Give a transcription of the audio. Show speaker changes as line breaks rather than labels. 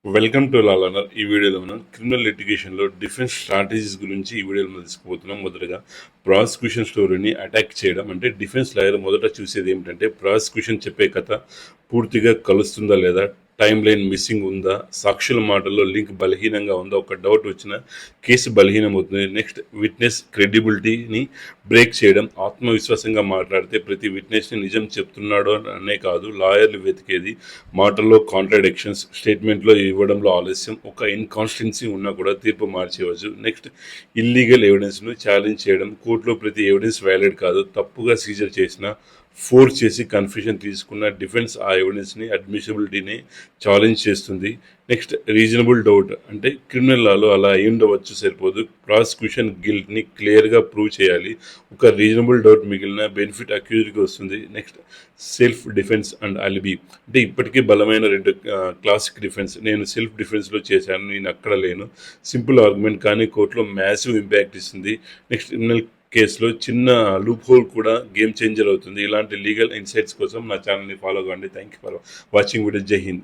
Welcome to law learner. ఈ వీడియోలో మనం క్రిమినల్ లిటిగేషన్లో డిఫెన్స్ స్ట్రాటజీస్ గురించి ఈ వీడియోలో మనం తీసుకుపోతున్నాం. మొదటగా ప్రాసిక్యూషన్ స్టోరీని అటాక్ చేయడం అంటే డిఫెన్స్ లాయర్ మొదట చూసేది ఏమిటంటే ప్రాసిక్యూషన్ చెప్పే కథ పూర్తిగా కలుస్తుందా లేదా, టైం లైన్ మిస్సింగ్ ఉందా, సాక్షుల మాటల్లో లింక్ బలహీనంగా ఉందా, ఒక డౌట్ వచ్చిన కేసు బలహీనమవుతుంది. నెక్స్ట్ విట్నెస్ క్రెడిబిలిటీని బ్రేక్ చేయడం, ఆత్మవిశ్వాసంగా మాట్లాడితే ప్రతి విట్నెస్ని నిజం చెప్తున్నాడో అనే కాదు లాయర్లు వెతికేది మాటల్లో కాంట్రాడిక్షన్స్, స్టేట్మెంట్లో ఇవ్వడంలో ఆలస్యం, ఒక ఇన్కాన్స్టెన్సీ ఉన్నా కూడా తీర్పు మార్చేయవచ్చు. నెక్స్ట్ ఇల్లీగల్ ఎవిడెన్స్ను ఛాలెంజ్ చేయడం, కోర్టులో ప్రతి ఎవిడెన్స్ వ్యాలిడ్ కాదు, తప్పుగా సీజర్ చేసిన, ఫోర్స్ చేసి కన్ఫ్యూషన్ తీసుకున్న డిఫెన్స్ ఆ ఎవిడెన్స్ని అడ్మిసిబిలిటీని ఛాలెంజ్ చేస్తుంది. నెక్స్ట్ రీజనబుల్ డౌట్ అంటే క్రిమినల్ లాలో అలా అయి ఉండవచ్చు సరిపోదు, ప్రాసిక్యూషన్ గిల్ట్ని క్లియర్గా ప్రూవ్ చేయాలి. ఒక రీజనబుల్ డౌట్ మిగిలిన బెనిఫిట్ అక్యూజ్కి వస్తుంది. నెక్స్ట్ సెల్ఫ్ డిఫెన్స్ అండ్ అలిబీ అంటే ఇప్పటికీ బలమైన రెండు క్లాసిక్ డిఫెన్స్. నేను సెల్ఫ్ డిఫెన్స్లో చేశాను, నేను అక్కడ లేను, సింపుల్ ఆర్గ్యుమెంట్ కానీ కోర్టులో మ్యాసివ్ ఇంపాక్ట్ ఇస్తుంది. నెక్స్ట్ క్రిమినల్ కేసులో చిన్న లూప్ హోల్ కూడా గేమ్ చేంజర్ అవుతుంది. ఇలాంటి లీగల్ ఇన్సైట్స్ కోసం నా ఛానల్ని ఫాలో కావండి. Thank you for watching video. జై హింద్.